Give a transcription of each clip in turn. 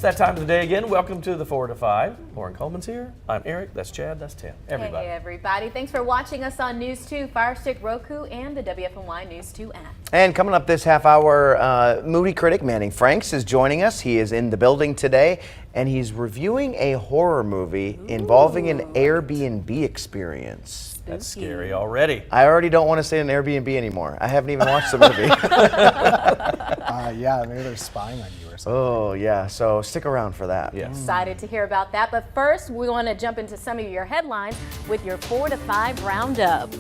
that time of the day again. Welcome to the 4 to 5. Lauren Coleman's here. I'm Eric. That's Chad. That's Tim. Everybody. Hey, everybody. Thanks for watching us on News 2, Fire Stick, Roku, and the WFMY News 2 app. And coming up this half hour, movie critic Manning Franks is joining us. He is in the building today, and he's reviewing a horror movie involving an Airbnb experience. That's scary already. I already don't want to stay in an Airbnb anymore. I haven't even watched the movie. Yeah, maybe they're spying on you or something. Oh, yeah. So stick around for that. Yes. Excited to hear about that. But first, we want to jump into some of your headlines with your 4 to 5 roundup.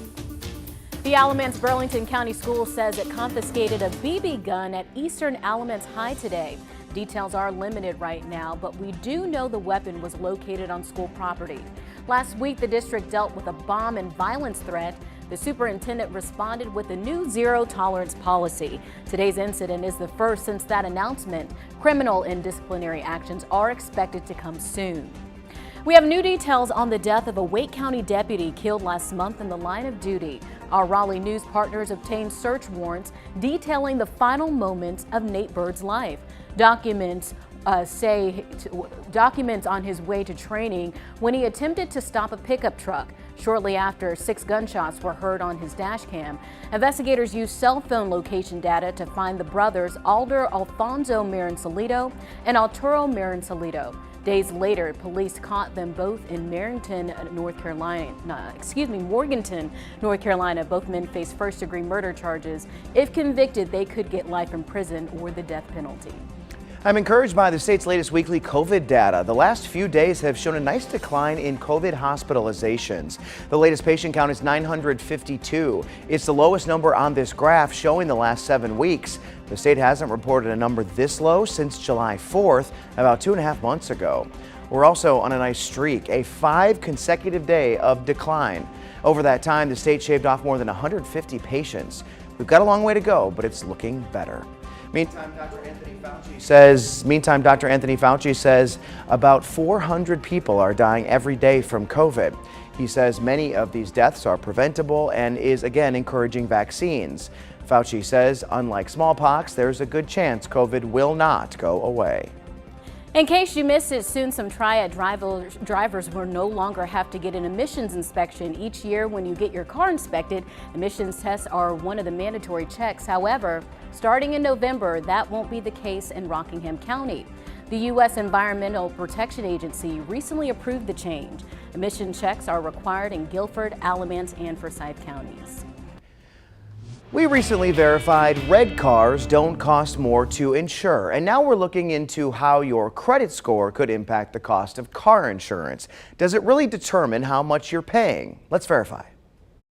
The Alamance Burlington County School says it confiscated a BB gun at Eastern Alamance High today. Details are limited right now, but we do know the weapon was located on school property. Last week, the district dealt with a bomb and violence threat. The superintendent responded with a new zero-tolerance policy. Today's incident is the first since that announcement. Criminal and disciplinary actions are expected to come soon. We have new details on the death of a Wake County deputy killed last month in the line of duty. Our Raleigh News partners obtained search warrants detailing the final moments of Nate Bird's life. Documents on his way to training when he attempted to stop a pickup truck. Shortly after, 6 gunshots were heard on his dash cam. Investigators used cell phone location data to find the brothers Alder Alfonso Marin-Salido and Arturo Marin-Salido. Days later, police caught them both in Morganton, North Carolina. Both men face first-degree murder charges. If convicted, they could get life in prison or the death penalty. I'm encouraged by the state's latest weekly COVID data. The last few days have shown a nice decline in COVID hospitalizations. The latest patient count is 952. It's the lowest number on this graph, showing the last 7 weeks. The state hasn't reported a number this low since July 4th, about 2.5 months ago. We're also on a nice streak, a 5 consecutive day of decline. Over that time, the state shaved off more than 150 patients. We've got a long way to go, but it's looking better. Meantime, Dr. Anthony Fauci says about 400 people are dying every day from COVID. He says many of these deaths are preventable and is again encouraging vaccines. Fauci says, unlike smallpox, there's a good chance COVID will not go away. In case you missed it, soon some Triad drivers will no longer have to get an emissions inspection each year when you get your car inspected. Emissions tests are one of the mandatory checks. However, starting in November, that won't be the case in Rockingham County. The U.S. Environmental Protection Agency recently approved the change. Emission checks are required in Guilford, Alamance, and Forsyth counties. We recently verified red cars don't cost more to insure, and now we're looking into how your credit score could impact the cost of car insurance. Does it really determine how much you're paying? Let's verify.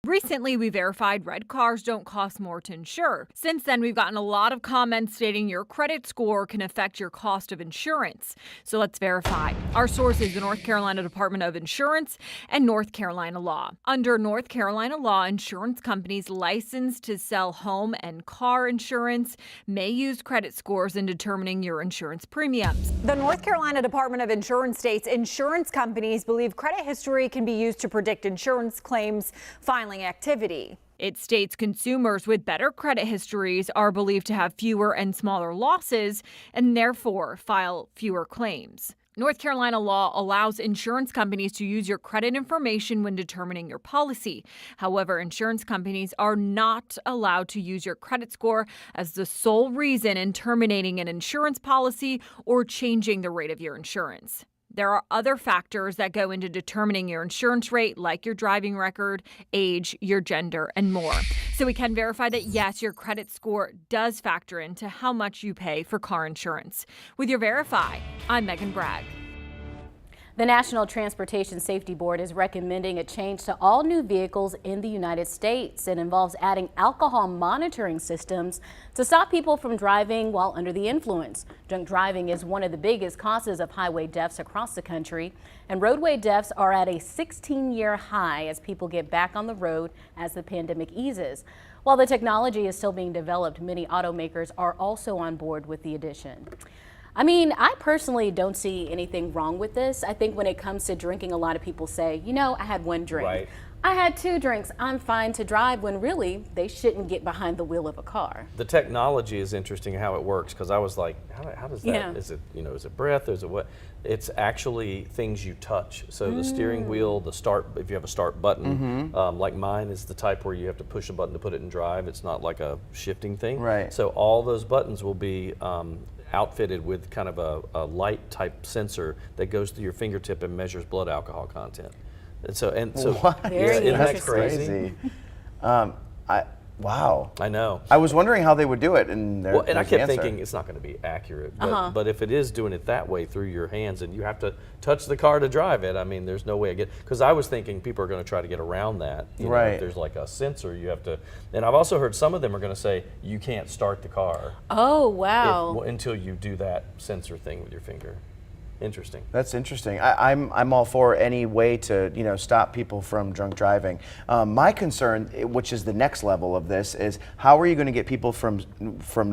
Recently, we verified red cars don't cost more to insure. Since then, we've gotten a lot of comments stating your credit score can affect your cost of insurance. So let's verify. Our source is the North Carolina Department of Insurance and North Carolina law. Under North Carolina law, insurance companies licensed to sell home and car insurance may use credit scores in determining your insurance premiums. The North Carolina Department of Insurance states insurance companies believe credit history can be used to predict insurance claims filing activity. It states consumers with better credit histories are believed to have fewer and smaller losses and therefore file fewer claims. North Carolina law allows insurance companies to use your credit information when determining your policy. However, insurance companies are not allowed to use your credit score as the sole reason in terminating an insurance policy or changing the rate of your insurance. There are other factors that go into determining your insurance rate, like your driving record, age, your gender, and more. So we can verify that, yes, your credit score does factor into how much you pay for car insurance. With your Verify, I'm Megan Bragg. The National Transportation Safety Board is recommending a change to all new vehicles in the United States. It involves adding alcohol monitoring systems to stop people from driving while under the influence. Drunk driving is one of the biggest causes of highway deaths across the country, and roadway deaths are at a 16-year high as people get back on the road as the pandemic eases. While the technology is still being developed, many automakers are also on board with the addition. I mean, I personally don't see anything wrong with this. I think when it comes to drinking, a lot of people say, you know, I had one drink. Right. I had 2 drinks. I'm fine to drive, when really they shouldn't get behind the wheel of a car. The technology is interesting how it works, because I was like, how does that, Yeah. is it, you know, is it breath, is it what? It's actually things you touch. So the steering wheel, the start, if you have a start button, like mine is the type where you have to push a button to put it in drive. It's not like a shifting thing. Right. So all those buttons will be outfitted with kind of a light type sensor that goes through your fingertip and measures blood alcohol content. And so What? Very isn't that interesting. crazy? Wow. I know. I was wondering how they would do it, and Well, and I there's the kept answer. thinking it's not going to be accurate, but if it is doing it that way through your hands, and you have to touch the car to drive it, I mean, there's no way I get. Because I was thinking people are going to try to get around that. You know, Right. if there's like a sensor, you have to. And I've also heard some of them are going to say you can't start the car Oh, wow. until you do that sensor thing with your finger. Interesting. That's interesting. I'm all for any way to stop people from drunk driving. My concern, which is the next level of this, is how are you going to get people from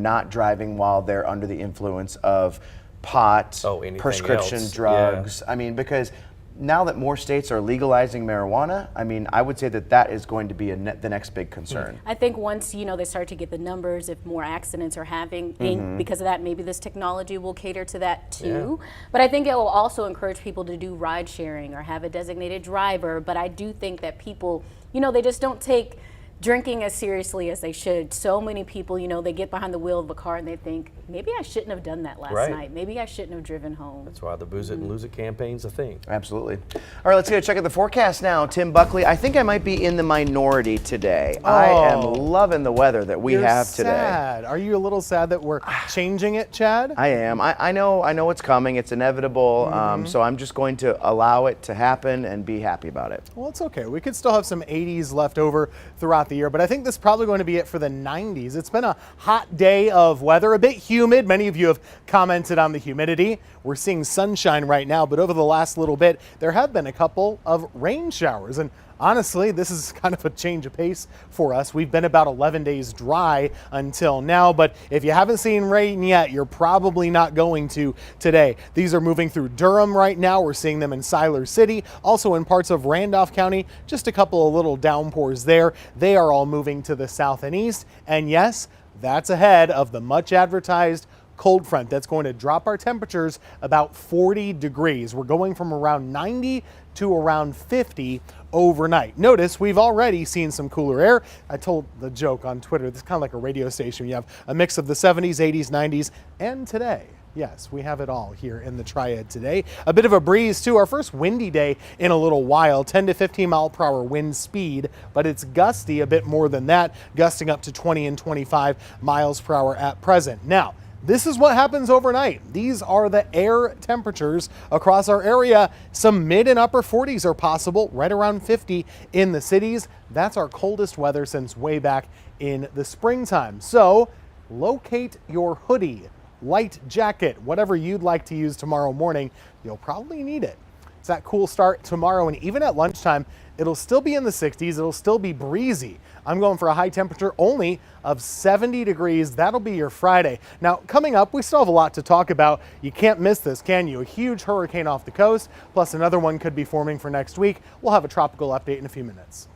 not driving while they're under the influence of pot, anything prescription else. drugs? I mean, because now that more states are legalizing marijuana, I mean, I would say that is going to be the next big concern. I think once, they start to get the numbers, if more accidents are happening because of that, maybe this technology will cater to that too. Yeah. But I think it will also encourage people to do ride sharing or have a designated driver. But I do think that people, they just don't take drinking as seriously as they should. So many people, they get behind the wheel of a car and they think, maybe I shouldn't have done that last Right. night. Maybe I shouldn't have driven home. That's why the booze it and lose it campaign's a thing. Absolutely. All right, let's get a check at the forecast now. Tim Buckley, I think I might be in the minority today. I am loving the weather that we have today. Sad. Are you a little sad that we're changing it, Chad? I am. I know it's coming. It's inevitable. So I'm just going to allow it to happen and be happy about it. Well, it's okay. We could still have some 80s left over throughout the year, but I think this is probably going to be it for the 90s. It's been a hot day of weather, a bit humid. Many of you have commented on the humidity. We're seeing sunshine right now, but over the last little bit, there have been a couple of rain showers. And honestly, this is kind of a change of pace for us. We've been about 11 days dry until now, but if you haven't seen rain yet, you're probably not going to today. These are moving through Durham right now. We're seeing them in Siler City, also in parts of Randolph County, just a couple of little downpours there. They are all moving to the south and east. And yes, that's ahead of the much advertised cold front that's going to drop our temperatures about 40 degrees. We're going from around 90 to around 50 overnight. Notice we've already seen some cooler air. I told the joke on Twitter, this is kind of like a radio station. You have a mix of the 70s, 80s, 90s, and today. Yes, we have it all here in the Triad today. A bit of a breeze too. Our first windy day in a little while, 10 to 15 mile per hour wind speed, but it's gusty a bit more than that, gusting up to 20 and 25 miles per hour at present. Now, this is what happens overnight. These are the air temperatures across our area. Some mid and upper 40s are possible, right around 50 in the cities. That's our coldest weather since way back in the springtime. So locate your hoodie, light jacket, whatever you'd like to use tomorrow morning. You'll probably need it. It's that cool start tomorrow, and even at lunchtime, it'll still be in the 60s. It'll still be breezy. I'm going for a high temperature only of 70 degrees. That'll be your Friday. Now, coming up, we still have a lot to talk about. You can't miss this, can you? A huge hurricane off the coast, plus another one could be forming for next week. We'll have a tropical update in a few minutes.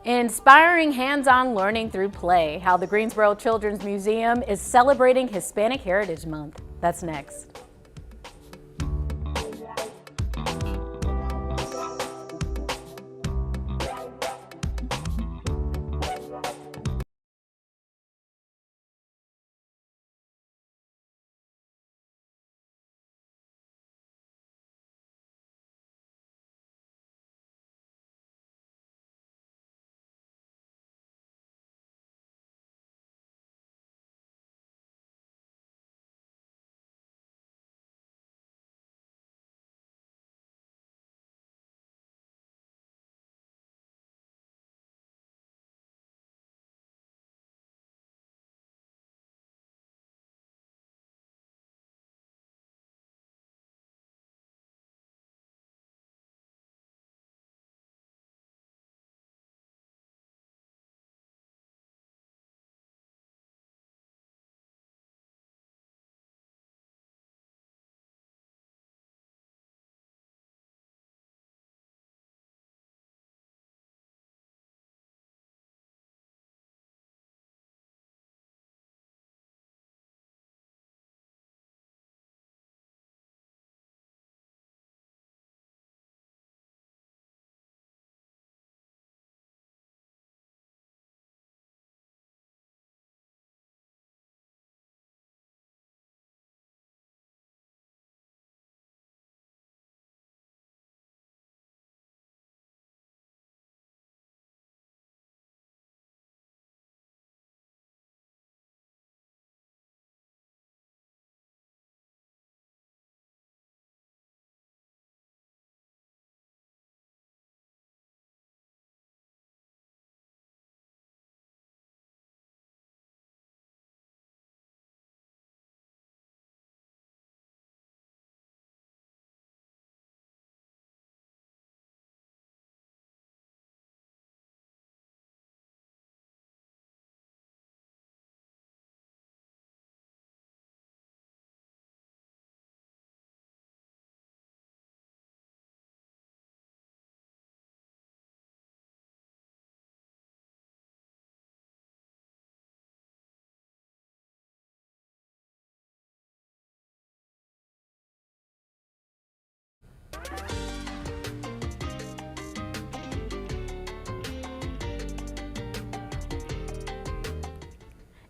Inspiring hands-on learning through play, how the Greensboro Children's Museum is celebrating Hispanic Heritage Month. That's next.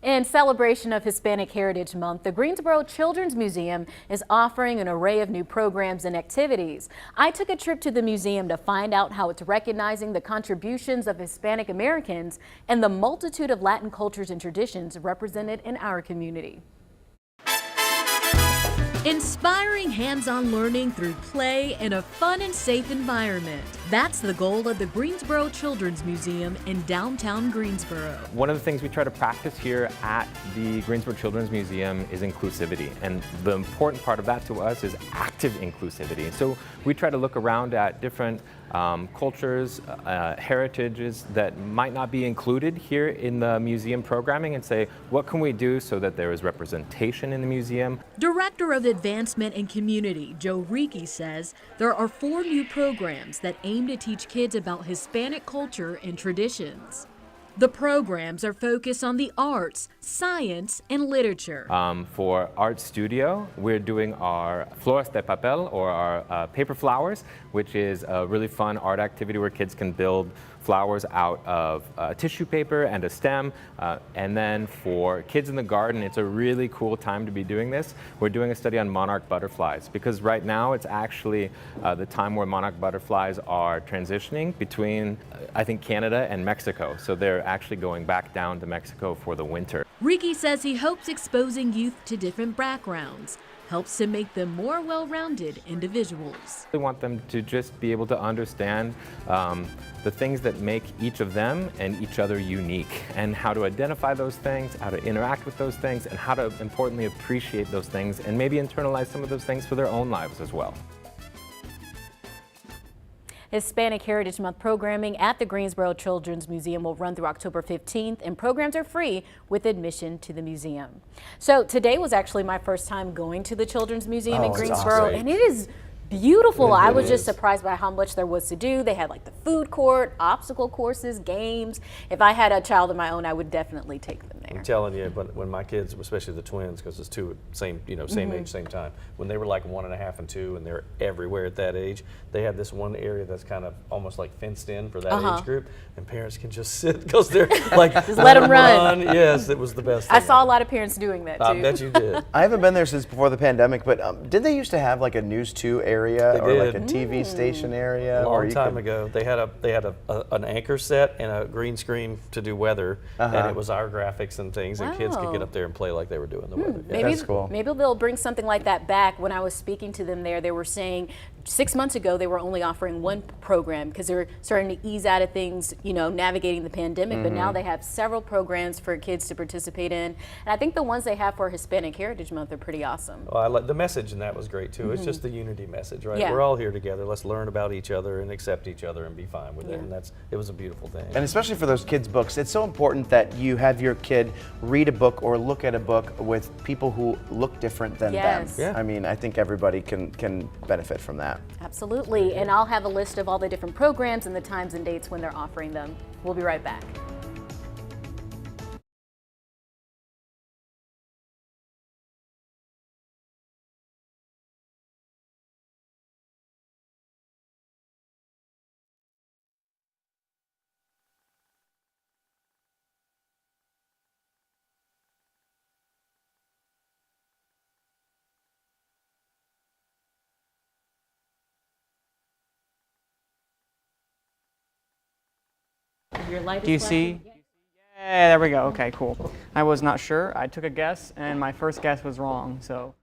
In celebration of Hispanic Heritage Month, the Greensboro Children's Museum is offering an array of new programs and activities. I took a trip to the museum to find out how it's recognizing the contributions of Hispanic Americans and the multitude of Latin cultures and traditions represented in our community. Inspiring hands-on learning through play in a fun and safe environment. That's the goal of the Greensboro Children's Museum in downtown Greensboro. One of the things we try to practice here at the Greensboro Children's Museum is inclusivity. And the important part of that to us is active inclusivity. So we try to look around at different cultures, heritages that might not be included here in the museum programming and say, what can we do so that there is representation in the museum? Director of Advancement and Community, Joe Ricci, says there are 4 new programs that aim to teach kids about Hispanic culture and traditions. The programs are focused on the arts, science, and literature. For Art Studio, we're doing our Flores de Papel, or our paper flowers, which is a really fun art activity where kids can build flowers out of tissue paper and a stem. And then for Kids in the Garden, it's a really cool time to be doing this. We're doing a study on monarch butterflies because right now it's actually the time where monarch butterflies are transitioning between, I think, Canada and Mexico. So they're actually going back down to Mexico for the winter. Ricci says he hopes exposing youth to different backgrounds helps to make them more well-rounded individuals. We want them to just be able to understand the things that make each of them and each other unique, and how to identify those things, how to interact with those things, and how to importantly appreciate those things and maybe internalize some of those things for their own lives as well. Hispanic Heritage Month programming at the Greensboro Children's Museum will run through October 15th, and programs are free with admission to the museum. So today was actually my first time going to the Children's Museum in Greensboro, and it is beautiful. I was just surprised by how much there was to do. They had like the food court, obstacle courses, games. If I had a child of my own, I would definitely take them there. I'm telling you, when my kids, especially the twins, because it's two same age, same time, when they were like 1.5 and 2, and they're everywhere at that age, they had this one area that's kind of almost like fenced in for that age group, and parents can just sit because they're like just let them run. Yes, it was the best. I saw a lot of parents doing that too. I bet you did. I haven't been there since before the pandemic, but did they used to have like a News 2 area or like a TV station area? A long time ago, they had an anchor set and a green screen to do weather, and it was our graphics and things, and kids could get up there and play like they were doing the weather. Yeah. Maybe, that's cool. Maybe they'll bring something like that back. When I was speaking to them there, they were saying 6 months ago they were only offering one program because they're starting to ease out of things, navigating the pandemic, but now they have several programs for kids to participate in. And I think the ones they have for Hispanic Heritage Month are pretty awesome. Well, I like the message, and that was great too. It's just the unity message, right? Yeah. We're all here together. Let's learn about each other and accept each other and be fine with it. And it was a beautiful thing. And especially for those kids' books, it's so important that you have your kid read a book or look at a book with people who look different than them. Yeah. I mean, I think everybody can benefit from that. Absolutely. And I'll have a list of all the different programs and the times and dates when they're offering them. We'll be right back. Your light is Do you flashing. see? Yeah, there we go. Okay, cool. I was not sure. I took a guess, and my first guess was wrong, so.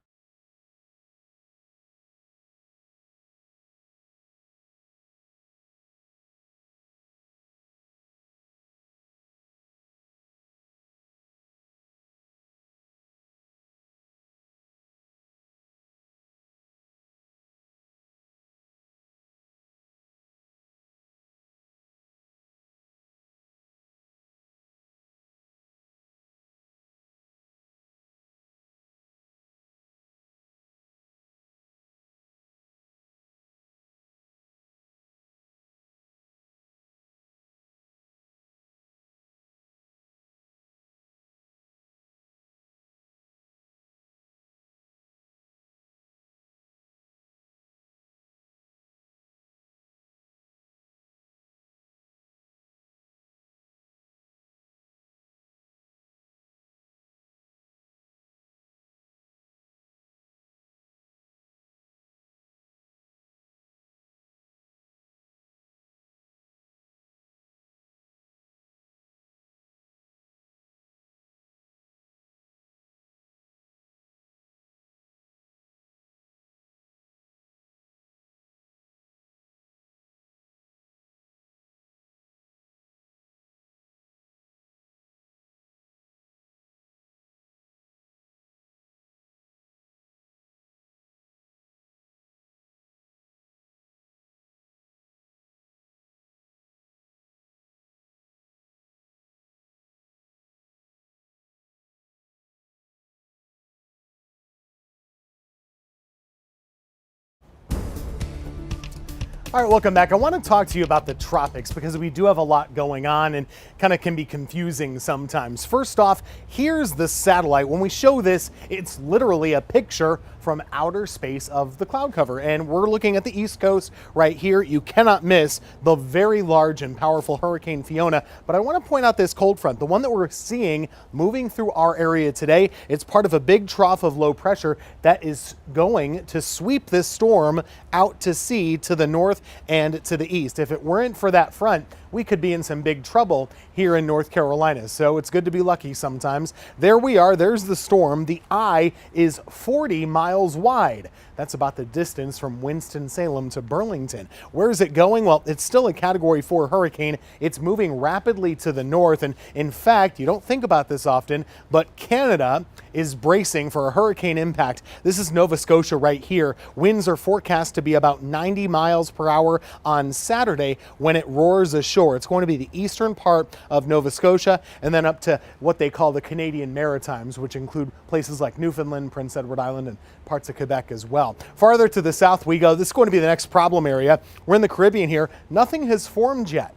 All right, welcome back. I want to talk to you about the tropics because we do have a lot going on and kind of can be confusing sometimes. First off, here's the satellite. When we show this, it's literally a picture from outer space of the cloud cover. And we're looking at the East Coast right here. You cannot miss the very large and powerful Hurricane Fiona. But I want to point out this cold front, the one that we're seeing moving through our area today. It's part of a big trough of low pressure that is going to sweep this storm out to sea to the north and to the east. If it weren't for that front, we could be in some big trouble here in North Carolina. So it's good to be lucky sometimes. There we are. There's the storm. The eye is 40 miles wide. That's about the distance from Winston-Salem to Burlington. Where is it going? Well, it's still a Category 4 hurricane. It's moving rapidly to the north. And in fact, you don't think about this often, but Canada is bracing for a hurricane impact. This is Nova Scotia right here. Winds are forecast to be about 90 miles per hour on Saturday when it roars ashore. It's going to be the eastern part of Nova Scotia and then up to what they call the Canadian Maritimes, which include places like Newfoundland, Prince Edward Island, and parts of Quebec as well. Farther to the south we go. This is going to be the next problem area. We're in the Caribbean here. Nothing has formed yet.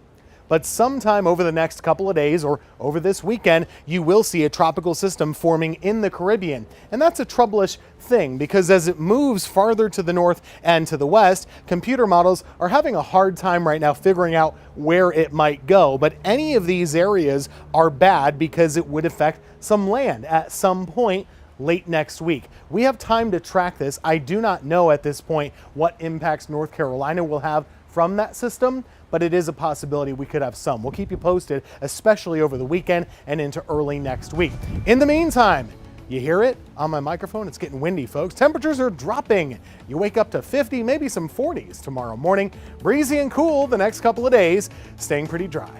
But sometime over the next couple of days or over this weekend, you will see a tropical system forming in the Caribbean. And that's a troublish thing because as it moves farther to the north and to the west, computer models are having a hard time right now figuring out where it might go. But any of these areas are bad because it would affect some land at some point late next week. We have time to track this. I do not know at this point what impacts North Carolina will have from that system, but it is a possibility we could have some. We'll keep you posted, especially over the weekend and into early next week. In the meantime, you hear it on my microphone. It's getting windy, folks. Temperatures are dropping. You wake up to 50, maybe some 40s tomorrow morning. Breezy and cool the next couple of days, staying pretty dry.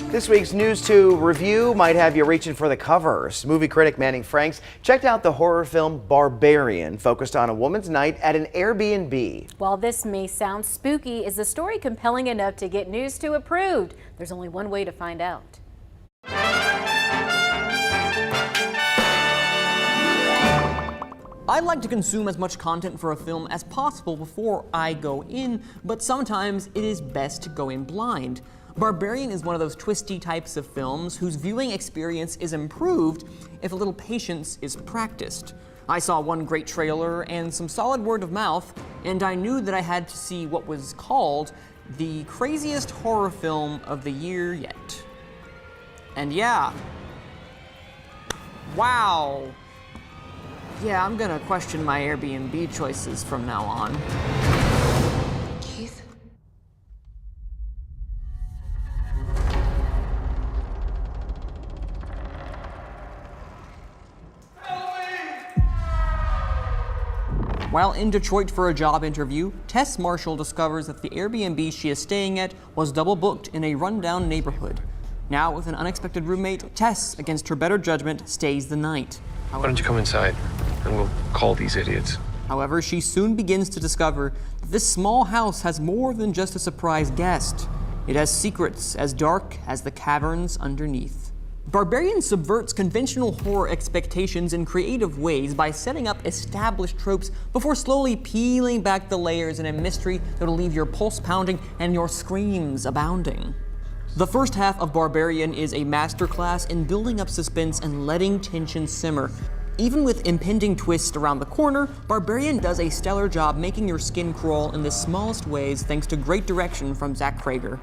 This week's News 2 review might have you reaching for the covers. Movie critic Manning Franks checked out the horror film Barbarian, focused on a woman's night at an Airbnb. While this may sound spooky, is the story compelling enough to get News 2 approved? There's only one way to find out. I like to consume as much content for a film as possible before I go in, but sometimes it is best to go in blind. Barbarian is one of those twisty types of films whose viewing experience is improved if a little patience is practiced. I saw one great trailer and some solid word of mouth, and I knew that I had to see what was called the craziest horror film of the year yet. And yeah. Wow. Yeah, I'm gonna question my Airbnb choices from now on. Keith? While in Detroit for a job interview, Tess Marshall discovers that the Airbnb she is staying at was double booked in a rundown neighborhood. Now, with an unexpected roommate, Tess, against her better judgment, stays the night. Why don't you come inside and we'll call these idiots? However, she soon begins to discover that this small house has more than just a surprise guest. It has secrets as dark as the caverns underneath. Barbarian subverts conventional horror expectations in creative ways by setting up established tropes before slowly peeling back the layers in a mystery that'll leave your pulse pounding and your screams abounding. The first half of Barbarian is a masterclass in building up suspense and letting tension simmer. Even with impending twists around the corner, Barbarian does a stellar job making your skin crawl in the smallest ways thanks to great direction from Zach Crager.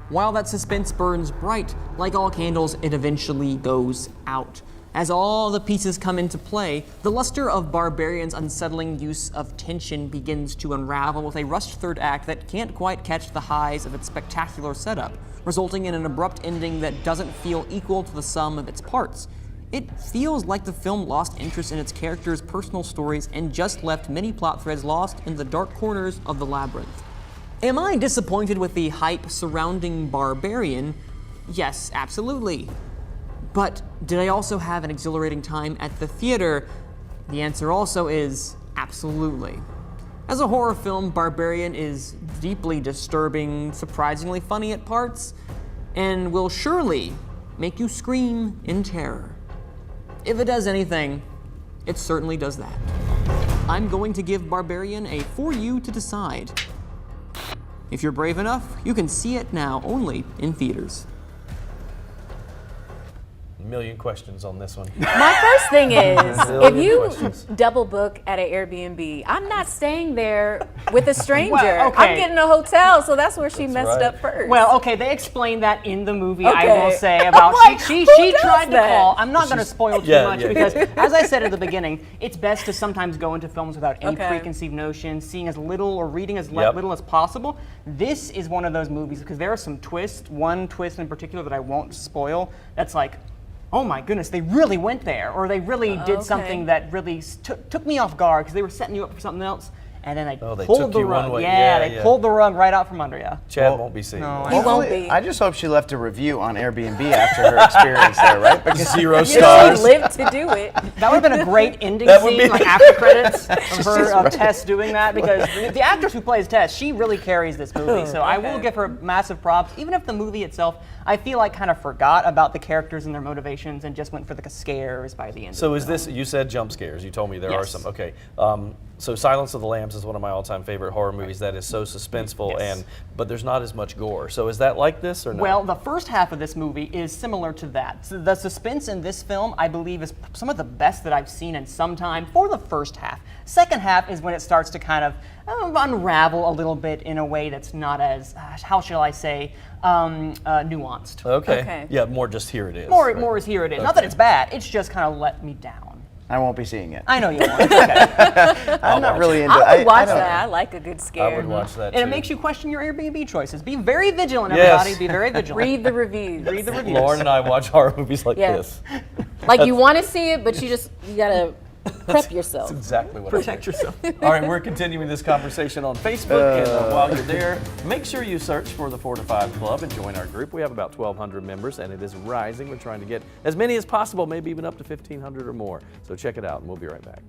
While that suspense burns bright, like all candles, it eventually goes out. As all the pieces come into play, the luster of Barbarian's unsettling use of tension begins to unravel with a rushed third act that can't quite catch the highs of its spectacular setup, resulting in an abrupt ending that doesn't feel equal to the sum of its parts. It feels like the film lost interest in its characters' personal stories and just left many plot threads lost in the dark corners of the labyrinth. Am I disappointed with the hype surrounding Barbarian? Yes, absolutely. But did I also have an exhilarating time at the theater? The answer also is absolutely. As a horror film, Barbarian is deeply disturbing, surprisingly funny at parts, and will surely make you scream in terror. If it does anything, it certainly does that. I'm going to give Barbarian a for you to decide. If you're brave enough, you can see it now only in theaters. Million questions on this one. My first thing is, if Million you questions. double book at an Airbnb, I'm not staying there with a stranger. Well, okay. I'm getting a hotel, so that's where she That's messed right. up first. Well, okay, they explained that in the movie, I Okay. will say, about Like, she who does tried to that? call. I'm not going to spoil too Yeah, much yeah. because, as I said at the beginning, it's best to sometimes go into films without any Okay. preconceived notions, seeing as little or reading as Yep. little as possible. This is one of those movies because there are some twists, one twist in particular that I won't spoil, that's like, oh my goodness, they really went there, or they really did Okay. something that really took me off guard because they were setting you up for something else, and then they Oh, they pulled took the you one rug. way. Yeah, Yeah, they yeah. pulled the rug right out from under you. Chad won't be seeing no, it. He won't Hopefully- be. I just hope she left a review on Airbnb after her experience there, right? Because 0 You stars. lived to do it. That would have been a great ending That would scene, be- like after credits of her of Tess doing that, because the actress who plays Tess, she really carries this movie. So I will Okay. give her massive props, even if the movie itself, I feel like kind of forgot about the characters and their motivations and just went for the scares by the end. So of is the film. this, you said jump scares. You told me there are Yes. some. Okay. So Silence of the Lambs is one of my all-time favorite horror movies that is so suspenseful, Yes. but there's not as much gore. So is that like this or no? Well, the first half of this movie is similar to that. So the suspense in this film, I believe, is some of the best that I've seen in some time for the first half. Second half is when it starts to kind of unravel a little bit in a way that's not as, how shall I say, nuanced. Okay. Okay. Yeah, more just here it is. More, right? more is here it is. Not that it's bad, it's just kind of let me down. I won't be seeing it. I know you won't. It's okay. I'm not really into I would watch don't- that. I like a good scare. I would watch that And it too. makes you question your Airbnb choices. Be very vigilant, Yes. everybody. Be very vigilant. Read the reviews. Read the reviews. Lauren and I watch horror movies like Yeah. this. Like you want to see it, but you gotta prep yourself. That's exactly what Protect I yourself. think. All right, we're continuing this conversation on Facebook, and while you're there, make sure you search for the 4 to 5 Club and join our group. We have about 1,200 members, and it is rising. We're trying to get as many as possible, maybe even up to 1,500 or more. So check it out, and we'll be right back.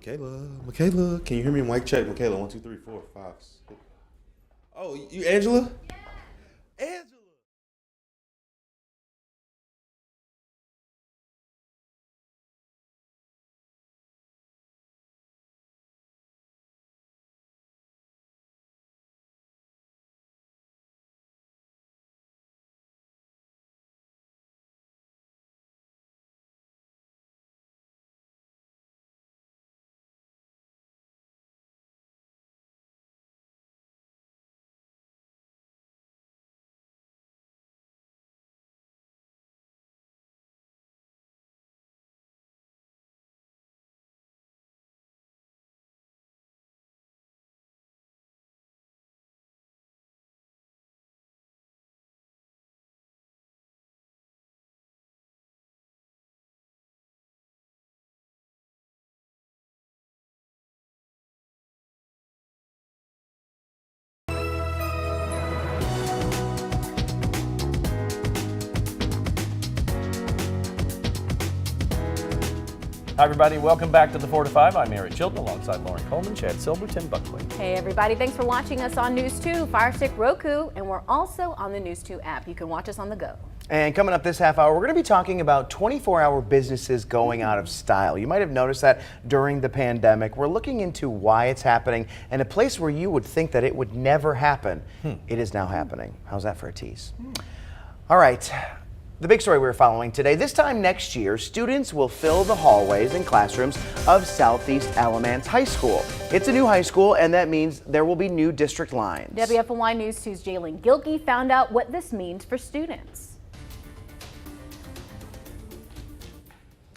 Michaela, can you hear me? Mic check. Michaela, 1, 2, 3, 4, 5, 6. Oh, you Angela? Yeah. Angela. Hi, everybody. Welcome back to the 4 to 5. I'm Eric Chilton alongside Lauren Coleman, Chad Silver, Tim Buckley. Hey, everybody. Thanks for watching us on News 2, Fire Stick, Roku, and we're also on the News 2 app. You can watch us on the go. And coming up this half hour, we're going to be talking about 24-hour businesses going out of style. You might have noticed that during the pandemic. We're looking into why it's happening and a place where you would think that it would never happen. It is now happening. How's that for a tease? All right. The big story we're following today, this time next year, students will fill the hallways and classrooms of Southeast Alamance High School. It's a new high school, and that means there will be new district lines. WFMY News 2's Jalen Gilkey found out what this means for students.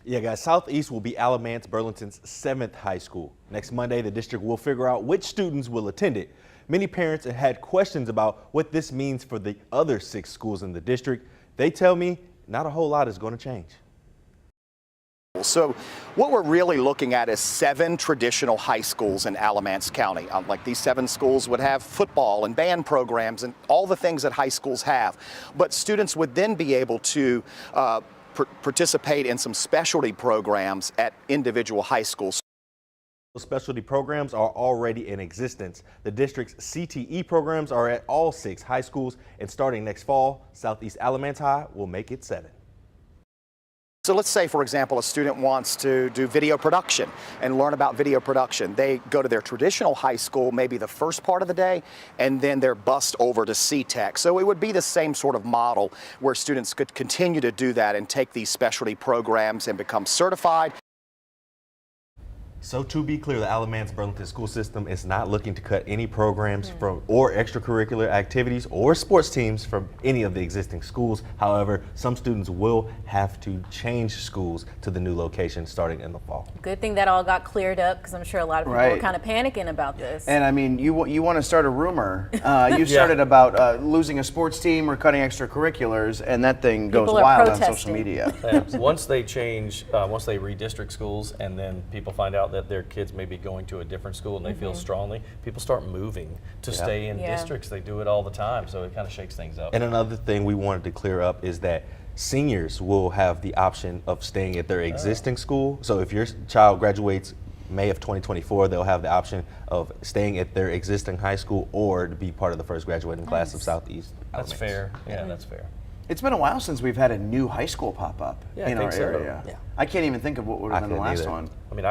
Yeah, guys, Southeast will be Alamance Burlington's 7th high school. Next Monday, the district will figure out which students will attend it. Many parents have had questions about what this means for the other 6 schools in the district. They tell me not a whole lot is going to change. So what we're really looking at is 7 traditional high schools in Alamance County. Like these 7 schools would have football and band programs and all the things that high schools have. But students would then be able to participate in some specialty programs at individual high schools. Specialty programs are already in existence. The district's CTE programs are at all 6 high schools, and starting next fall, Southeast Alamance High will make it 7. So let's say, for example, a student wants to do video production and learn about video production. They go to their traditional high school maybe the first part of the day, and then they're bussed over to C-Tech. So it would be the same sort of model where students could continue to do that and take these specialty programs and become certified. So to be clear, the Alamance Burlington school system is not looking to cut any programs from or extracurricular activities or sports teams from any of the existing schools. However, some students will have to change schools to the new location starting in the fall. Good thing that all got cleared up, because I'm sure a lot of people are kind of panicking about this. And I mean, you want to start a rumor. You started about losing a sports team or cutting extracurriculars, and that thing goes wild on social media. Once they change, once they redistrict schools, and then people find out that their kids may be going to a different school and they feel strongly, people start moving to stay in districts. They do it all the time, so it kind of shakes things up. And another thing we wanted to clear up is that seniors will have the option of staying at their existing school. So if your child graduates May of 2024, they'll have the option of staying at their existing high school or to be part of the first graduating class of Southeast. That's fair. Yeah, that's fair. It's been a while since we've had a new high school pop up in our area. Yeah. I can't even think of what would have been the last one. I mean,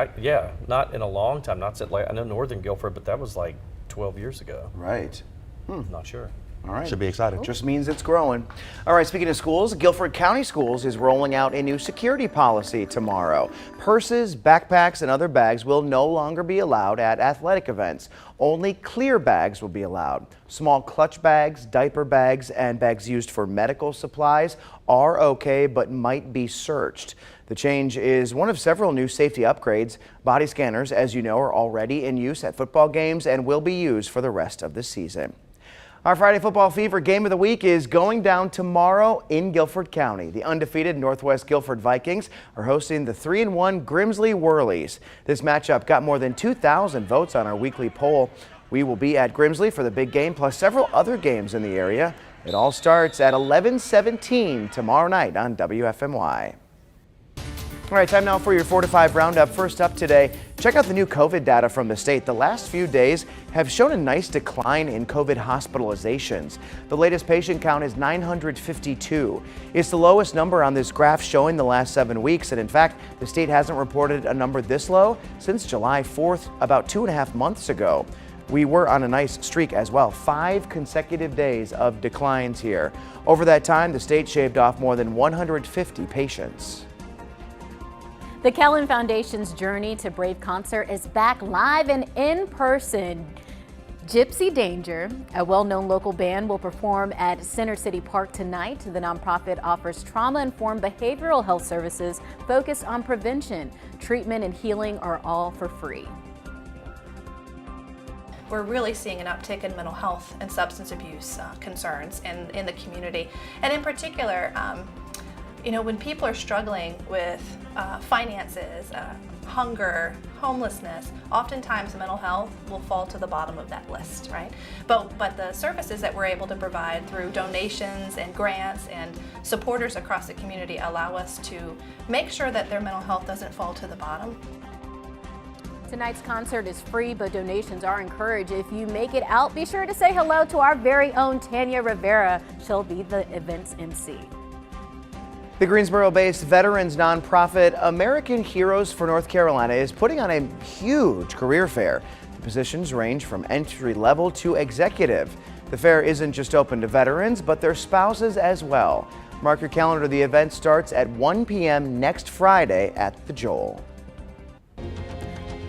not in a long time. Not since, like, I know Northern Guilford, but that was like 12 years ago. Right. Not sure. All right. Should be exciting. Just means it's growing. All right, speaking of schools, Guilford County Schools is rolling out a new security policy tomorrow. Purses, backpacks, and other bags will no longer be allowed at athletic events. Only clear bags will be allowed. Small clutch bags, diaper bags, and bags used for medical supplies are okay, but might be searched. The change is one of several new safety upgrades. Body scanners, as you know, are already in use at football games and will be used for the rest of the season. Our Friday Football Fever game of the week is going down tomorrow in Guilford County. The undefeated Northwest Guilford Vikings are hosting the 3-1 Grimsley Whirlies. This matchup got more than 2,000 votes on our weekly poll. We will be at Grimsley for the big game, plus several other games in the area. It all starts at 11:17 tomorrow night on WFMY. All right, time now for your 4 to 5 roundup. First up today, check out the new COVID data from the state. The last few days have shown a nice decline in COVID hospitalizations. The latest patient count is 952. It's the lowest number on this graph showing the last 7 weeks. And in fact, the state hasn't reported a number this low since July 4th, about 2.5 months ago. We were on a nice streak as well. 5 consecutive days of declines here. Over that time, the state shaved off more than 150 patients. The Kellen Foundation's Journey to Brave concert is back live and in person. Gypsy Danger, a well-known local band, will perform at Center City Park tonight. The nonprofit offers trauma-informed behavioral health services focused on prevention. Treatment and healing are all for free. We're really seeing an uptick in mental health and substance abuse concerns in the community. And in particular, when people are struggling with finances, hunger, homelessness, oftentimes mental health will fall to the bottom of that list, right? But the services that we're able to provide through donations and grants and supporters across the community allow us to make sure that their mental health doesn't fall to the bottom. Tonight's concert is free, but donations are encouraged. If you make it out, be sure to say hello to our very own Tanya Rivera. She'll be the event's MC. The Greensboro-based veterans nonprofit American Heroes for North Carolina is putting on a huge career fair. The positions range from entry level to executive. The fair isn't just open to veterans, but their spouses as well. Mark your calendar. The event starts at 1 p.m. next Friday at the Joel.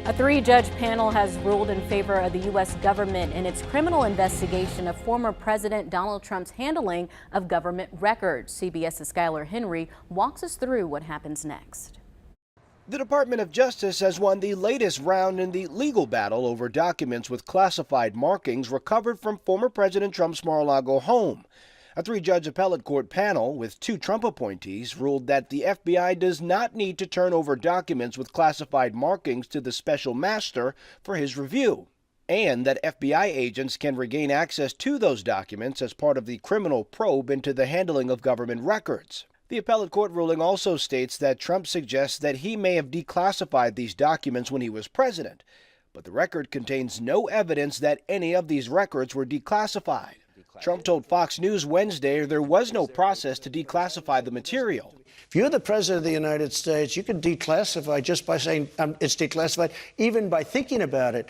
A 3-judge panel has ruled in favor of the U.S. government in its criminal investigation of former President Donald Trump's handling of government records. CBS's Skylar Henry walks us through what happens next. The Department of Justice has won the latest round in the legal battle over documents with classified markings recovered from former President Trump's Mar-a-Lago home. A 3-judge appellate court panel with 2 Trump appointees ruled that the FBI does not need to turn over documents with classified markings to the special master for his review, and that FBI agents can regain access to those documents as part of the criminal probe into the handling of government records. The appellate court ruling also states that Trump suggests that he may have declassified these documents when he was president, but the record contains no evidence that any of these records were declassified. Trump told Fox News Wednesday there was no process to declassify the material. If you're the president of the United States, you can declassify just by saying it's declassified, even by thinking about it,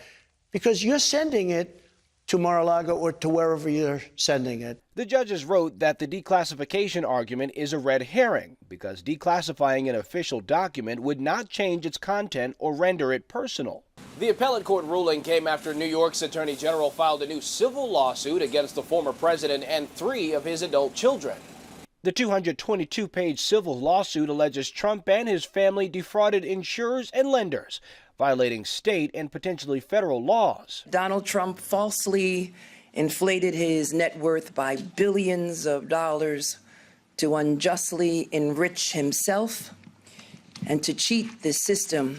because you're sending it to Mar-a-Lago or to wherever you're sending it. The judges wrote that the declassification argument is a red herring because declassifying an official document would not change its content or render it personal. The appellate court ruling came after New York's Attorney General filed a new civil lawsuit against the former president and 3 of his adult children. The 222-page civil lawsuit alleges Trump and his family defrauded insurers and lenders, violating state and potentially federal laws. Donald Trump falsely inflated his net worth by billions of dollars to unjustly enrich himself and to cheat the system,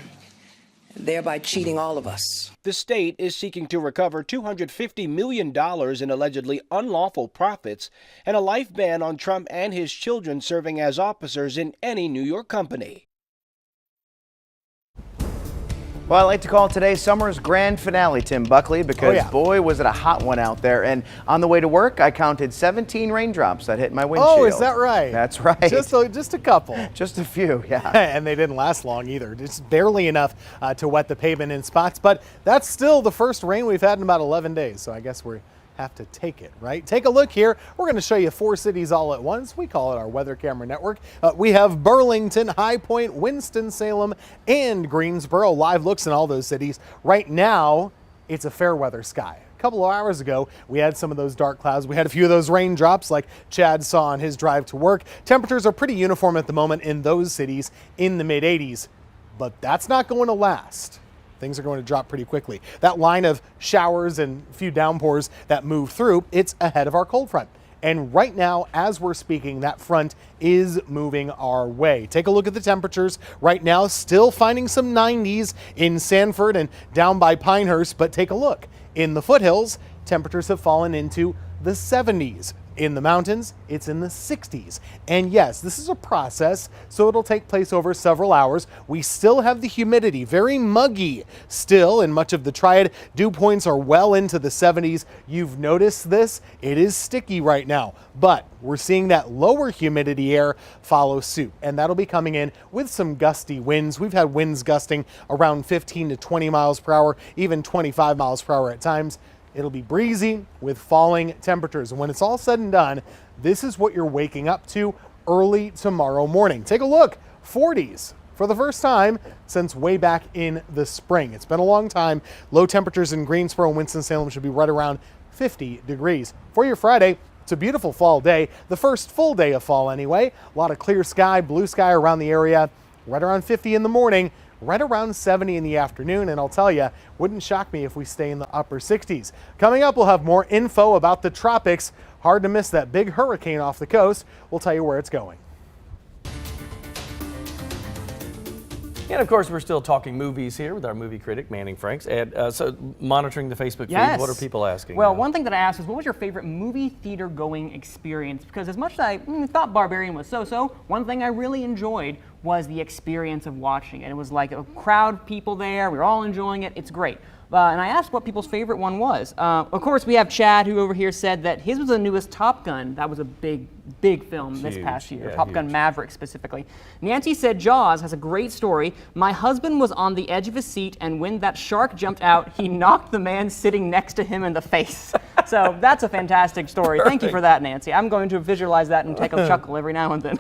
thereby cheating all of us. The state is seeking to recover $250 million in allegedly unlawful profits and a life ban on Trump and his children serving as officers in any New York company. Well, I like to call today summer's grand finale, Tim Buckley, because boy, was it a hot one out there. And on the way to work, I counted 17 raindrops that hit my windshield. Oh, is that right? That's right. Just a couple. Just a few, yeah. And they didn't last long either. Just barely enough to wet the pavement in spots. But that's still the first rain we've had in about 11 days. So I guess we have to take it, right? Take a look here. We're going to show you 4 cities all at once. We call it our weather camera network. We have Burlington, High Point, Winston-Salem, and Greensboro. Live looks in all those cities. Right now, it's a fair weather sky. A couple of hours ago, we had some of those dark clouds. We had a few of those raindrops like Chad saw on his drive to work. Temperatures are pretty uniform at the moment in those cities in the mid-80s, but that's not going to last. Things are going to drop pretty quickly. That line of showers and a few downpours that move through, it's ahead of our cold front. And right now, as we're speaking, that front is moving our way. Take a look at the temperatures. Right now, still finding some 90s in Sanford and down by Pinehurst, but take a look. In the foothills, temperatures have fallen into the 70s. In the mountains, it's in the 60s. And yes, this is a process, so it'll take place over several hours. We still have the humidity, very muggy still in much of the Triad. Dew points are well into the 70s. You've noticed this. It is sticky right now, but we're seeing that lower humidity air follow suit, and that'll be coming in with some gusty winds. We've had winds gusting around 15 to 20 miles per hour, even 25 miles per hour at times. It'll be breezy with falling temperatures. And when it's all said and done, this is what you're waking up to early tomorrow morning. Take a look, 40s for the first time since way back in the spring. It's been a long time. Low temperatures in Greensboro and Winston-Salem should be right around 50 degrees. For your Friday, it's a beautiful fall day, the first full day of fall anyway. A lot of clear sky, blue sky around the area, right around 50 in the morning, right around 70 in the afternoon, and I'll tell you, wouldn't shock me if we stay in the upper 60s. Coming up, we'll have more info about the tropics. Hard to miss that big hurricane off the coast. We'll tell you where it's going. And of course, we're still talking movies here with our movie critic, Manning Franks. And so monitoring the Facebook feed, Yes. what are people asking? Well, one thing that I asked was, what was your favorite movie theater going experience? Because as much as I thought Barbarian was so-so, one thing I really enjoyed was the experience of watching it. It was like a crowd of people there. We were all enjoying it. It's great. And I asked what people's favorite one was. Of course, we have Chad, who over here said that his was the newest Top Gun. That was a big film this past year. Yeah, Top Gun Maverick specifically. Nancy said Jaws has a great story. My husband was on the edge of his seat, and when that shark jumped out, he knocked the man sitting next to him in the face. So that's a fantastic story. Thank you for that, Nancy. I'm going to visualize that and take a chuckle every now and then.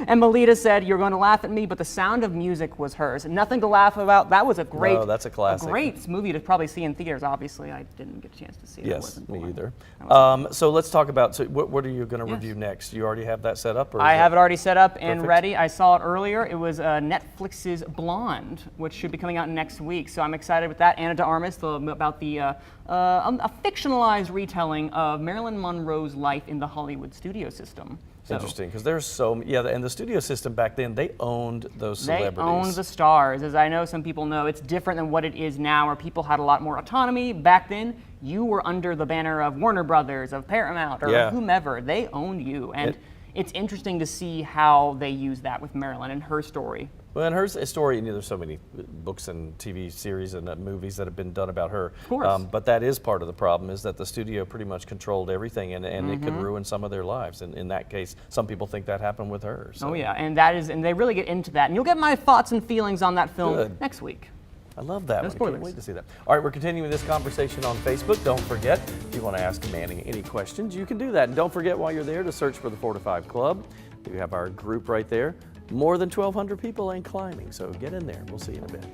And Melita said, you're going to laugh at me, but the Sound of Music was hers. Nothing to laugh about. That was a great, No, that's a classic. A great movie to probably see in theaters. Obviously, I didn't get a chance to see it. Yes, me either. born. So let's talk about, so what are you going to review next? You already have that set up? Or I have it already set up and Perfect. ready. I saw it earlier. It was Netflix's Blonde, which should be coming out next week. So I'm excited with that. Anna de Armas, about the a fictionalized retelling of Marilyn Monroe's life in the Hollywood studio system. So Interesting, because there's and the studio system back then, they owned those they celebrities. owned the stars. As I know some people know, it's different than what it is now, where people had a lot more autonomy. Back then, you were under the banner of Warner Brothers, of Paramount, or whomever. They owned you. And it's interesting to see how they use that with Marilyn and her story. Well, and her story, there's so many books and TV series and movies that have been done about her. Of course. But that is part of the problem, is that the studio pretty much controlled everything, and it could ruin some of their lives. And in that case, some people think that happened with her. So. Oh yeah, and they really get into that. And you'll get my thoughts and feelings on that film next week. I love that. No I spoilers. can't wait to see that. All right, we're continuing this conversation on Facebook. Don't forget, if you want to ask Manning any questions, you can do that. And don't forget, while you're there, to search for the 4 to 5 Club. We have our group right there. More than 1,200 people ain't climbing, so get in there. We'll see you in a bit.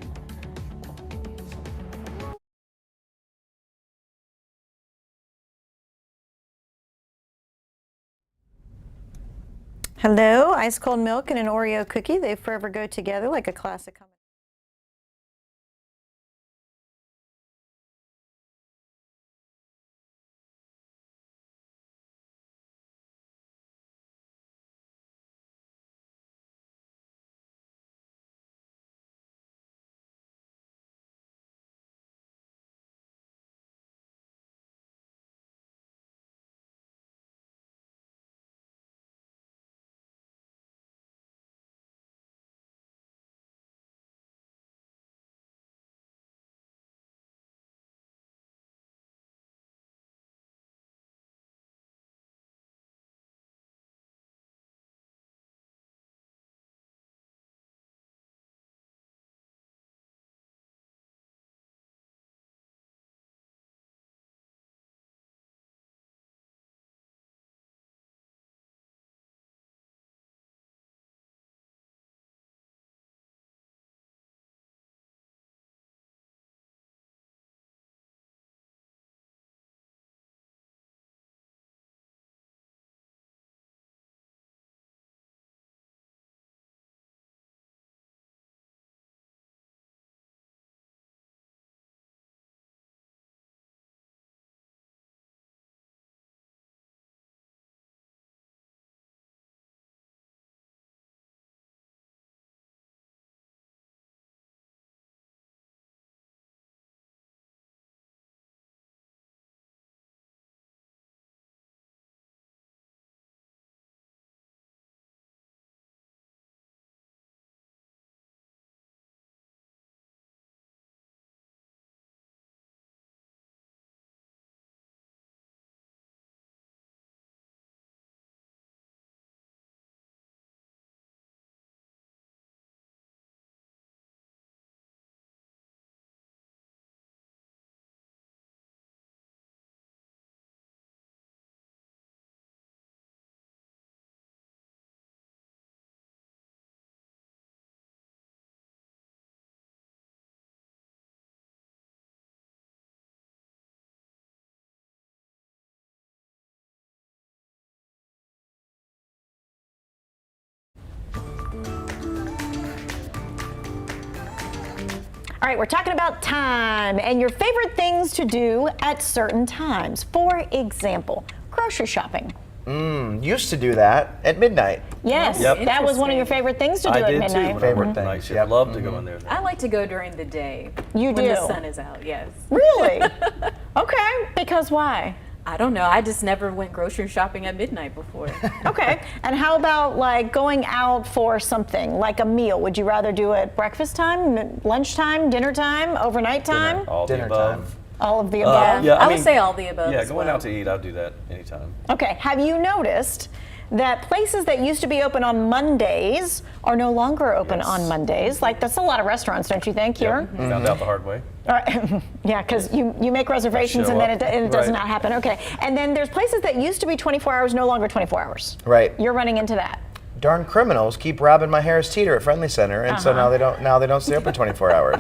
Hello, ice cold milk and an Oreo cookie. They forever go together like a classic combination. All right, we're talking about time and your favorite things to do at certain times. For example, grocery shopping. Used to do that at midnight. Yes, that was one of your favorite things to do at midnight. Favorite things. I'd love to go in there. I like to go during the day. You when do? the sun is out, yes. Really? Okay, because why? I don't know. I just never went grocery shopping at midnight before. Okay, and how about like going out for something, like a meal? Would you rather do it breakfast time, lunchtime, dinner time, overnight time? All the Dinner above. time. All of the above? Yeah, I would say all the above. Yeah, as going well. out to eat, I'll do that anytime. Okay, have you noticed that places that used to be open on Mondays are no longer open on Mondays? Like, that's a lot of restaurants, don't you think, here? Found out the hard way. All right. Yeah, because you make reservations and then it does not happen. Okay, and then there's places that used to be 24 hours, no longer 24 hours. Right. You're running into that. Darn criminals keep robbing my Harris Teeter at Friendly Center, and so now they don't stay open 24 hours.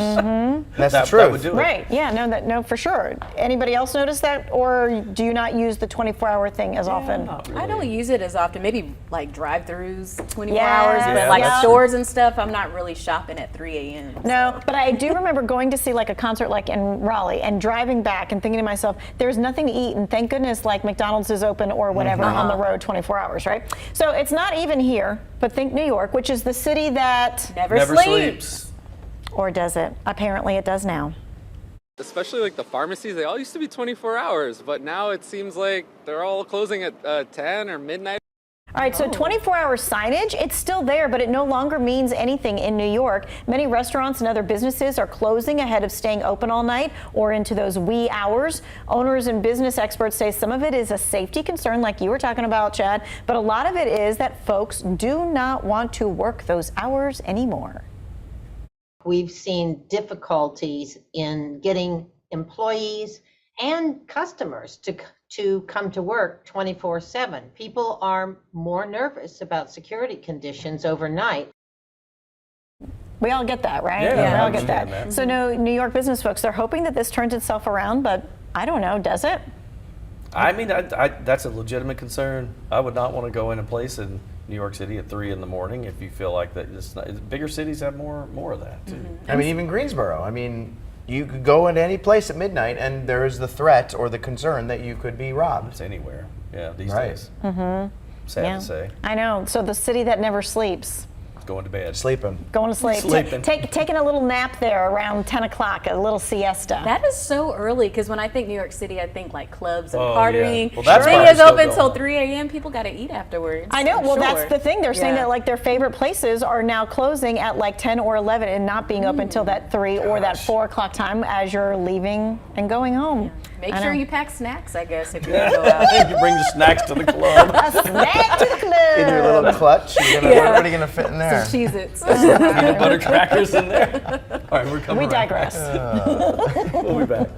That's the truth. That would do it. Right. Yeah. No, for sure. Anybody else notice that, or do you not use the 24-hour thing as often? I don't use it as often. Maybe like drive-throughs, 24 Yes. hours, but Yeah, like that's stores and stuff, I'm not really shopping at 3 a.m. No, but I do remember going to see like a concert like in Raleigh and driving back and thinking to myself, there's nothing to eat, and thank goodness like McDonald's is open or whatever on the road 24 hours, right? So it's not even here, but think New York, which is the city that never sleeps. Or does it? Apparently it does now. Especially like the pharmacies, they all used to be 24 hours, but now it seems like they're all closing at 10 or midnight. All right, so 24-hour signage, it's still there, but it no longer means anything in New York. Many restaurants and other businesses are closing ahead of staying open all night or into those wee hours. Owners and business experts say some of it is a safety concern, like you were talking about, Chad, but a lot of it is that folks do not want to work those hours anymore. We've seen difficulties in getting employees and customers to come to work 24/7. People are more nervous about security conditions overnight. We all get that, right? Yeah, we I all get that. understand that. So no, New York business folks, they're hoping that this turns itself around, but I don't know, does it? I mean, that's a legitimate concern. I would not want to go in a place in New York City at 3 in the morning if you feel like that. It's not, bigger cities have more of that too. I mean, even Greensboro. I mean, you could go into any place at midnight, and there is the threat or the concern that you could be robbed. It's anywhere. Yeah, these Right. days. Mm-hmm. Sad to say. I know. So the city that never sleeps. Going to bed. Sleeping. Going to sleep. Sleeping. Taking a little nap there around 10 o'clock, a little siesta. That is so early, because when I think New York City, I think like clubs and Oh, partying. yeah. Well, that's Everything probably is still open going. till 3 a.m. People got to eat afterwards. I know. I'm Well, sure. that's the thing. They're saying Yeah. that like their favorite places are now closing at like 10 or 11 and not being open till that 3 or that 4 o'clock time as you're leaving and going home. Make I sure know. you pack snacks, I guess, if you're going to go out. You bring your snacks to the club. A snack to the club. In your little clutch, what are you gonna fit in there? Some Cheez-Its. Peanut butter crackers in there. All right, we're coming We around. digress. We'll be back.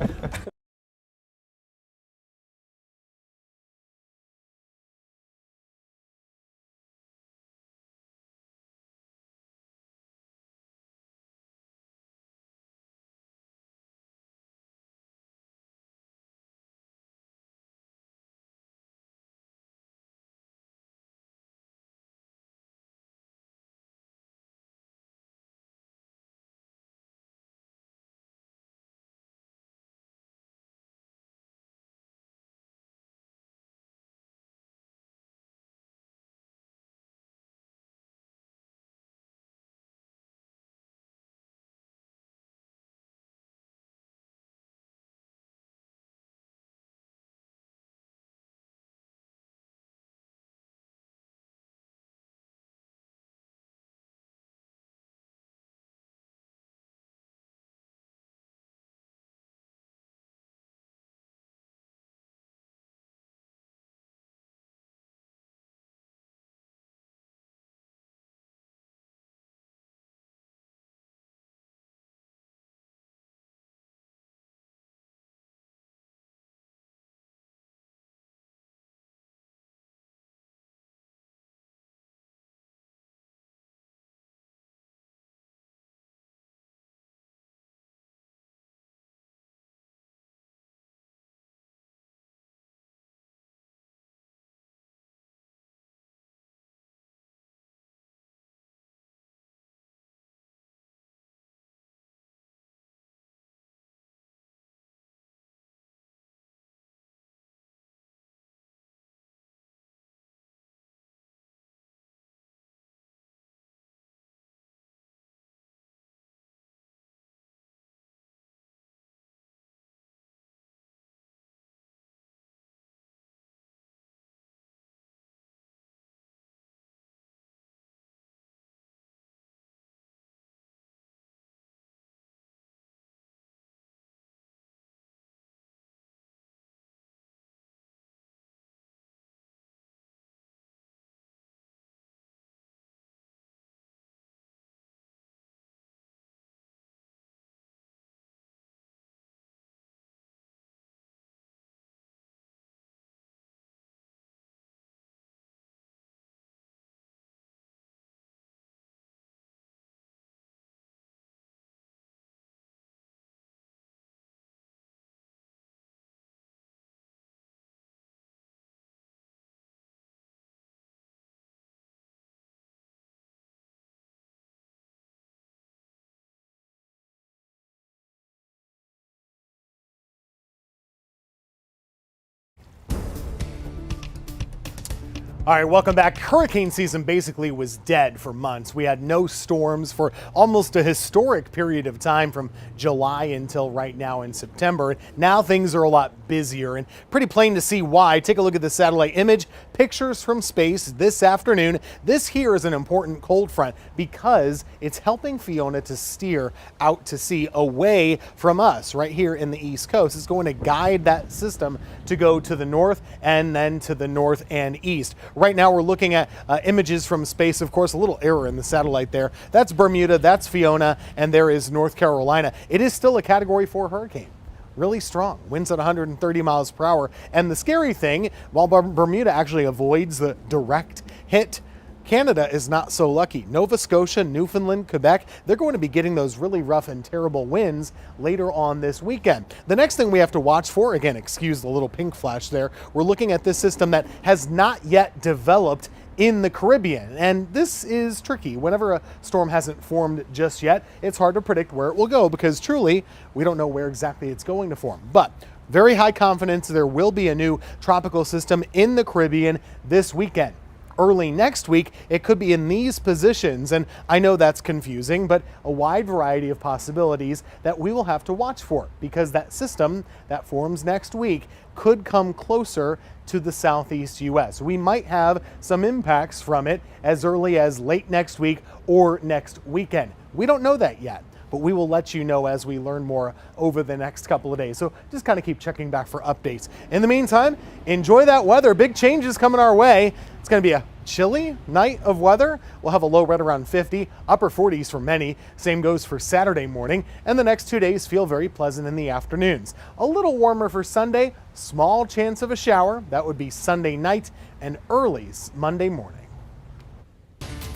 All right, welcome back. Hurricane season basically was dead for months. We had no storms for almost a historic period of time from July until right now in September. Now things are a lot busier and pretty plain to see why. Take a look at the satellite image. Pictures from space this afternoon. This here is an important cold front because it's helping Fiona to steer out to sea away from us right here in the East Coast. It's going to guide that system to go to the north and then to the north and east. Right now we're looking at images from space. Of course, a little error in the satellite there. That's Bermuda, that's Fiona, and there is North Carolina. It is still a Category 4 hurricane. Really strong, winds at 130 miles per hour. And the scary thing, while Bermuda actually avoids the direct hit, Canada is not so lucky. Nova Scotia, Newfoundland, Quebec, they're going to be getting those really rough and terrible winds later on this weekend. The next thing we have to watch for, again, excuse the little pink flash there, we're looking at this system that has not yet developed in the Caribbean. And this is tricky. Whenever a storm hasn't formed just yet, it's hard to predict where it will go because truly, we don't know where exactly it's going to form. But very high confidence there will be a new tropical system in the Caribbean this weekend. Early next week, it could be in these positions, and I know that's confusing, but a wide variety of possibilities that we will have to watch for because that system that forms next week could come closer to the southeast U.S. We might have some impacts from it as early as late next week or next weekend. We don't know that yet, but we will let you know as we learn more over the next couple of days. So just kind of keep checking back for updates. In the meantime, enjoy that weather. Big changes coming our way. It's going to be a chilly night of weather. We'll have a low right around 50, upper 40s for many. Same goes for Saturday morning. And the next 2 days feel very pleasant in the afternoons. A little warmer for Sunday, small chance of a shower. That would be Sunday night and early Monday morning.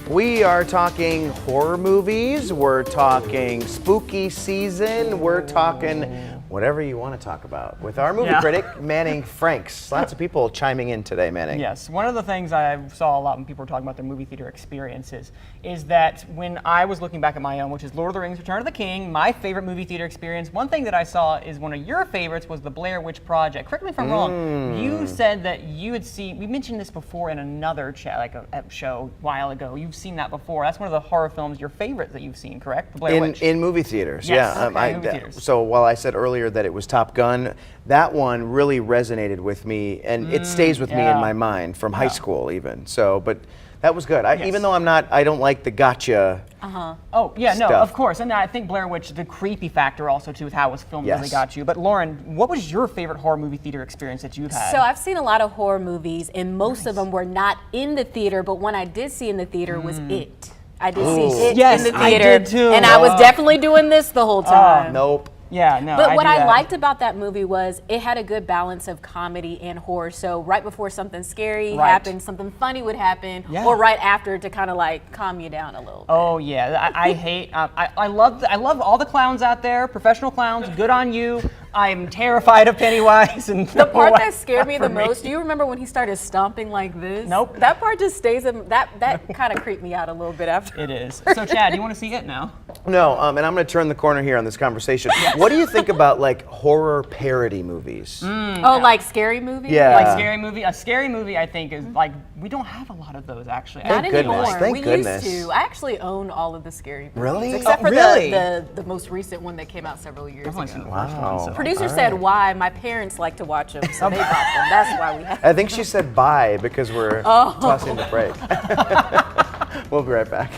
We are talking horror movies, we're talking spooky season, we're talking whatever you want to talk about with our movie critic, Manning Franks. Lots of people chiming in today, Manning. Yes, one of the things I saw a lot when people were talking about their movie theater experiences is that when I was looking back at my own, which is Lord of the Rings, Return of the King, my favorite movie theater experience, one thing that I saw is one of your favorites was the Blair Witch Project. Correct me if I'm wrong. You said that you had seen, we mentioned this before in another chat, like a show a while ago. You've seen that before. That's one of the horror films, your favorite that you've seen, correct? The Blair Witch. In movie theaters, yes. yeah. Okay, movie theaters. So while I said earlier that it was Top Gun, that one really resonated with me, and it stays with me in my mind from high school even. So, but that was good. Even though I don't like the gotcha. Oh yeah, no, stuff. of course, and I think Blair Witch, the creepy factor also too with how it was filmed really got you. But Lauren, what was your favorite horror movie theater experience that you've had? So I've seen a lot of horror movies, and most of them were not in the theater, but one I did see in the theater was It. I did see It in the theater. I did too. And I was definitely doing this the whole time. Nope. Yeah, no. But what I liked about that movie was it had a good balance of comedy and horror. So right before something scary happened, something funny would happen, or right after to kind of like calm you down a little bit. Oh yeah, I hate. I love all the clowns out there, professional clowns. Good on you. I'm terrified of Pennywise. And the part that scared me the most, do you remember when he started stomping like this? Nope. That part just stays in, that kind of creeped me out a little bit after. It is. So Chad, you want to see It now? No, and I'm going to turn the corner here on this conversation. What do you think about like horror parody movies? Like scary movies? Yeah. Like scary movie. A scary movie, I think, is like we don't have a lot of those actually. Not anymore. Thank goodness. We used to. I actually own all of the scary movies. Really? Except for really? the most recent one that came out several years ago. Wow. Producer said why. My parents like to watch them, so they bought them. That's why we have them. I think she said bye because we're tossing the break. We'll be right back.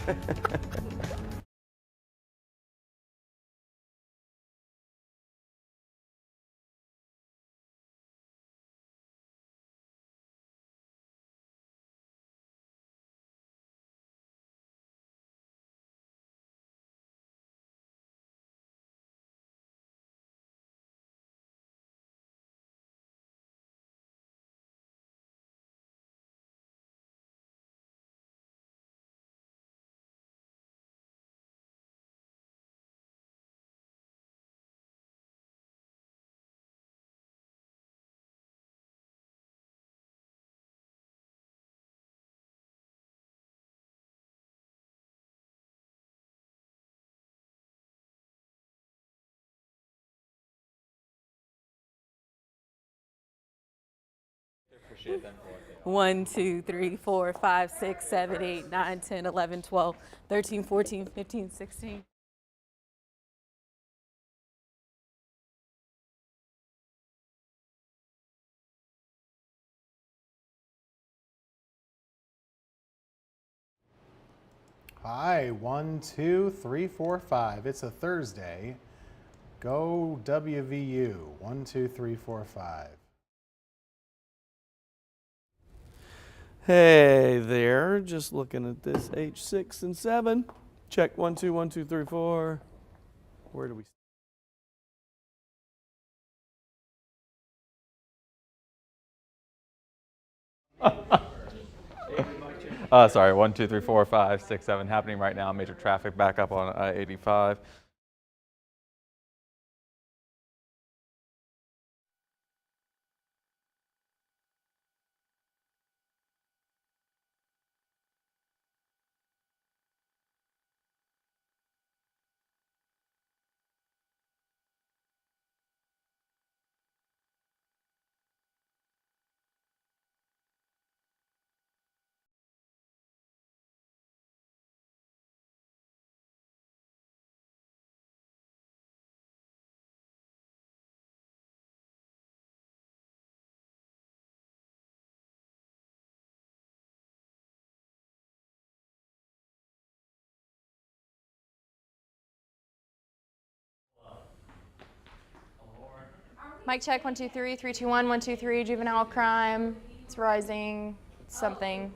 1, 2, 3, 4, 5, 6, 7, 8, 9, 10, 11, 12, 13, 14, 15, 16. Hi, 1, 2, 3, 4, 5. It's a Thursday. Go WVU. 1, 2, 3, 4, 5. Hey there, just looking at this H6 and 7. Check 1, 2, 1, 2, 3, 4. Where do we? Sorry, 1, 2, 3, 4, 5, 6, 7 happening right now. Major traffic backup on I-85. Mic check, 1, 2, 3, 3, 2, 1, 1, 2, 3, juvenile crime, it's rising, something.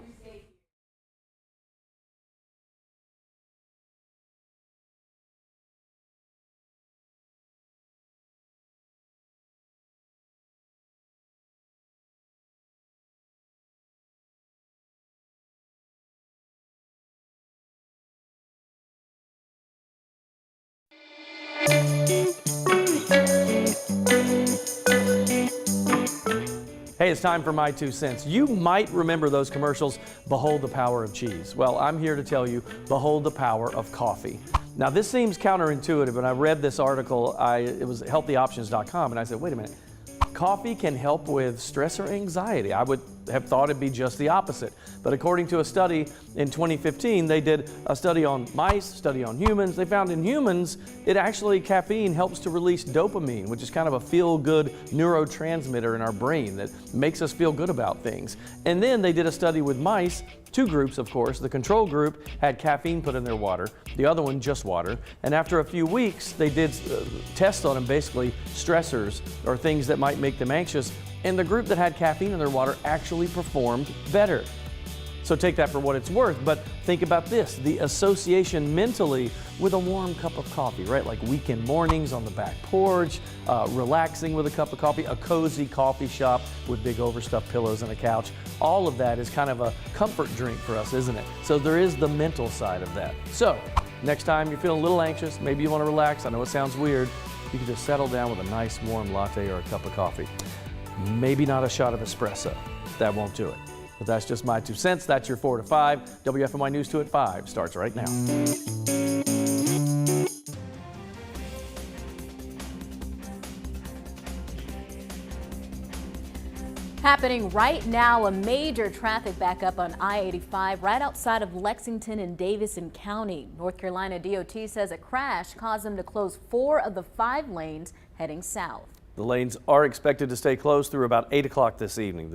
Hey, it's time for my 2 cents. You might remember those commercials, behold the power of cheese. Well, I'm here to tell you, behold the power of coffee. Now, this seems counterintuitive, but I read this article, it was healthyoptions.com, and I said, wait a minute, coffee can help with stress or anxiety. I would have thought it'd be just the opposite. But according to a study in 2015, they did a study on mice, study on humans. They found in humans, caffeine helps to release dopamine, which is kind of a feel-good neurotransmitter in our brain that makes us feel good about things. And then they did a study with mice, 2 groups, of course. The control group had caffeine put in their water, the other one just water. And after a few weeks, they did tests on them, basically stressors or things that might make them anxious. And the group that had caffeine in their water actually performed better. So take that for what it's worth, but think about this, the association mentally with a warm cup of coffee, right? Like weekend mornings on the back porch, relaxing with a cup of coffee, a cozy coffee shop with big overstuffed pillows and a couch. All of that is kind of a comfort drink for us, isn't it? So there is the mental side of that. So next time you're feeling a little anxious, maybe you want to relax, I know it sounds weird, you can just settle down with a nice warm latte or a cup of coffee. Maybe not a shot of espresso. That won't do it. But that's just my 2 cents. That's your 4 to 5. WFMY News 2 at 5 starts right now. Happening right now, a major traffic backup on I-85 right outside of Lexington and Davidson County. North Carolina DOT says a crash caused them to close 4 of the 5 lanes heading south. The lanes are expected to stay closed through about 8 o'clock this evening. The